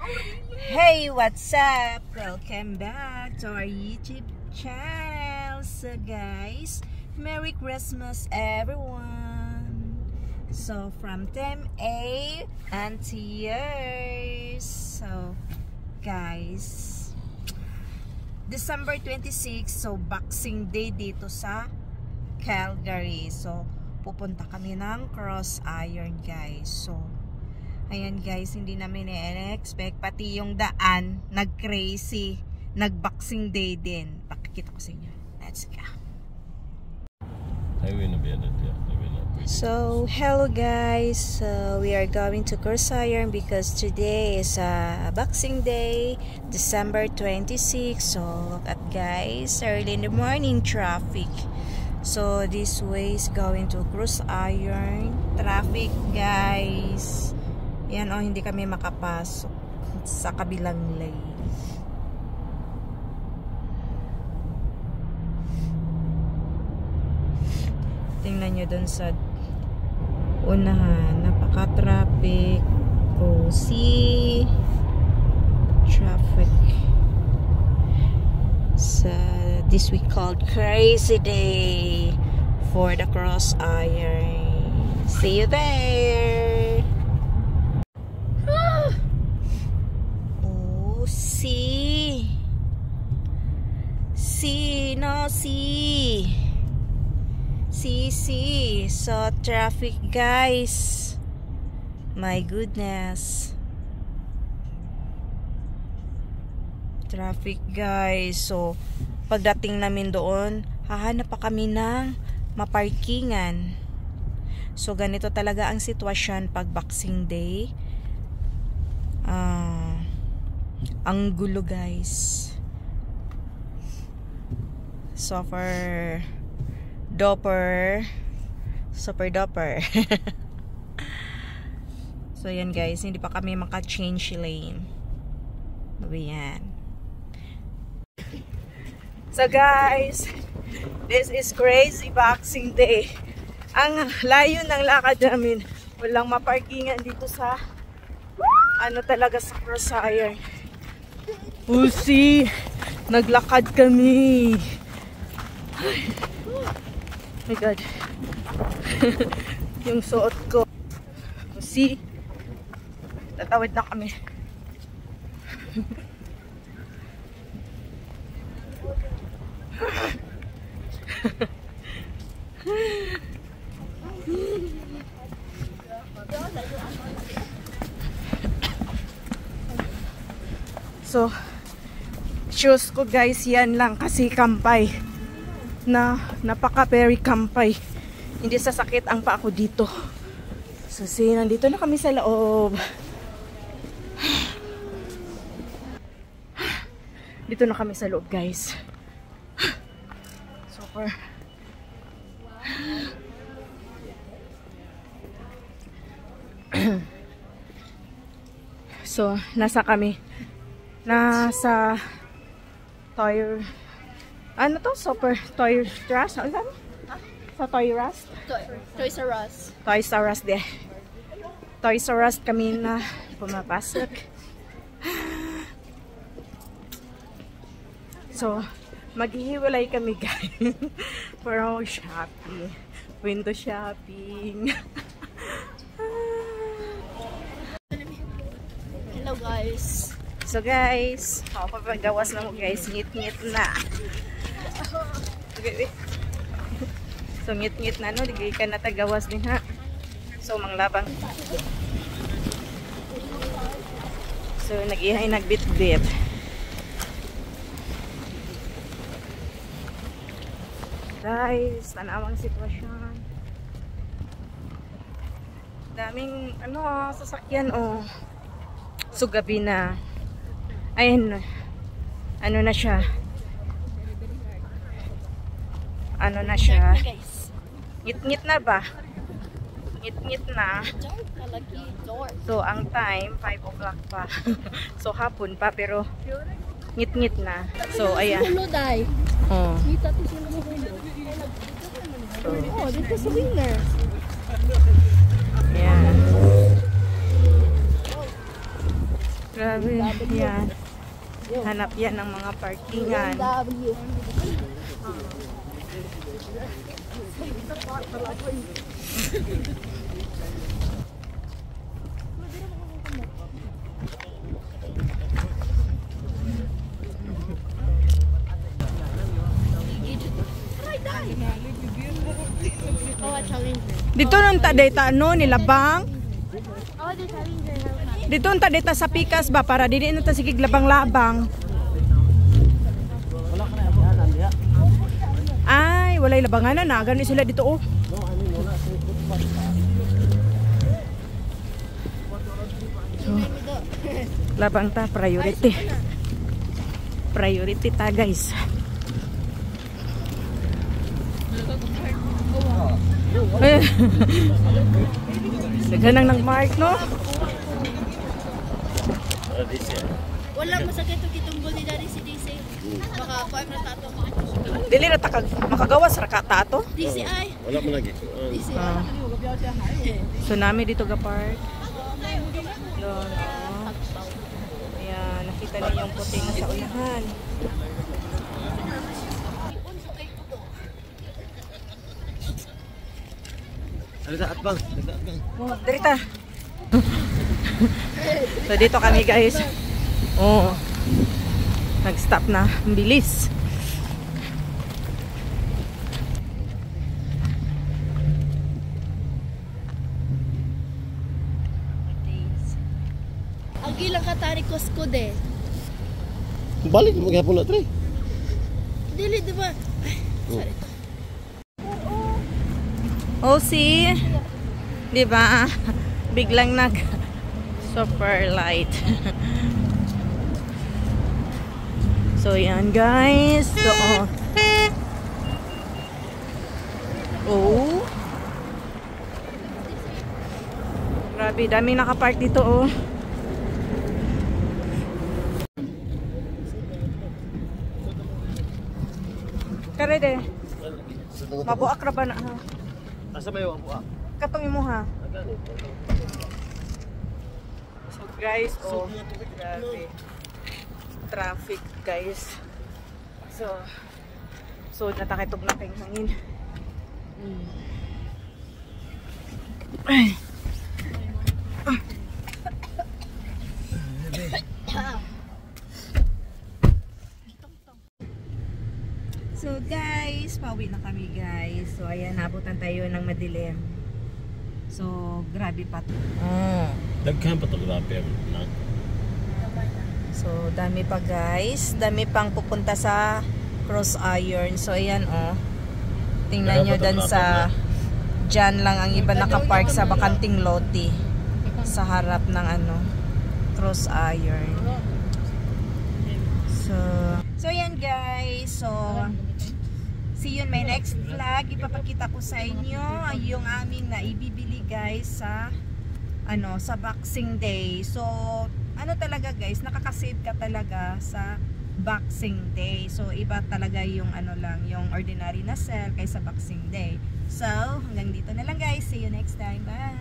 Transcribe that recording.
Hey, what's up? Welcome back to our YouTube channel. So guys, Merry Christmas everyone. So from Team A and Tears. So guys, December 26, so Boxing Day dito sa Calgary. So pupunta kami ng Cross Iron guys. So ayan guys, hindi namin i-expect. Pati yung daan, nag-crazy. Nag-Boxing Day din. Pakikita ko sa inyo. Let's go. So, hello guys. So, we are going to Cross Iron because today is Boxing Day, December 26. So, look at guys, early in the morning traffic. So, this way is going to Cross Iron. Traffic guys. Yan o, hindi kami makapasok sa kabilang lane. Tingnan nyo dun sa unahan, napaka-traffic. Go see traffic. So, this we called crazy day for the Cross Iron. See you there! See. So traffic guys. My goodness. Traffic guys. So pagdating namin doon, hahanap pa kami ng maparkingan. So ganito talaga ang sitwasyon pag Boxing Day. Ang gulo guys. Super duper. So yan guys, hindi pa kami maka-change lane. Ayan. So guys, this is crazy Boxing Day. Ang layo ng lakad namin. Walang maparkingan dito sa talaga sa Cross Iron. Pusi, naglakad kami. Oh my God. Yung suot ko. See? Tatawid na kami. So, shoes ko guys, yan lang kasi kampay. Napaka-very kampay. Hindi sasakit ang paa ko dito. So, see, nandito na kami sa loob. Dito na kami sa loob, guys. Super. So, nasa Toy Super Toy Trust? Ano sabi? Sa Toy Rust? Toys R Us. Toys R Us de. Toys R Us kami na pumapasok. So, maghihiwalay kami guys. For shopping. Window shopping. Hello guys. So guys, papagawas na mo guys. Ngit-ngit na. Okay. So ngit-ngit na no, digay ka na tagawas din ha. So manglabang. So nag-ihay nagbit-bit. Guys, tanawang sitwasyon. Daming sasakyan oh. So gabi na. Ayun. Ano na siya? Ngit-ngit na ba? Ngit-ngit na. So, ang time, 5 o'clock pa. So, hapon pa, pero ngit-ngit na. So, ayan. Oh. Oh, dito sa winner. Ayan. Grabe, yan. Hanap yan ng mga parkingan. W. Oh, a challenger. Dito nung tadeta no, nilabang. Oh, the challenger. Dito nung tadeta sa pikas ba, para dili na ta sige labang-labang. Ay, walay labangan na, gani sila dito oh. So, labang ta, priority. Priority ta guys. Ganang ng mark no? Wala masakit ito kitumbol ni Daddy si DC. Baka kuha na tato. Dili na makagawas ra ka tato. DCI. Wala mo lagi. DCI. Tsunami dito ga park. Doon, oh. Ayan, nakita niyo yung puti na sa unahan. Ada atbang. Oh, derita. So dito kami guys. Oh. Nag-stop na. Ang bilis. Ang ilang katari Costco de. Balik mo gihapon na tre. Dili, di ba? Ay, sorry. Oh, see? Di ba? Biglang nag super light. So, yan guys. So, oh. Grabe, daming nakapark dito, oh. Kare de. Mabuak ra ba na ha? Asa may wa? Katong imo ha. So guys, oh, grabe. Traffic guys. So natakitog na kayong hangin. Ay. So guys, pauwi na kami guys. So ayan, nabutan tayo ng madilim. So grabe pa. Daghan pa to grabe na. So dami pa guys, dami pang pupunta sa Cross Iron. So ayan oh. Tingnan nyo dan sa dyan lang ang iba nakapark sa bakanting lote sa harap ng ano Cross Iron. So yan guys. So see you in my next vlog. Ipapakita ko sa inyo yung aming naibibili guys sa ano sa Boxing Day. So ano talaga guys, nakaka-save ka talaga sa Boxing Day. So iba talaga yung ano lang, yung ordinary na sale kaysa Boxing Day. So hanggang dito na lang guys. See you next time. Bye.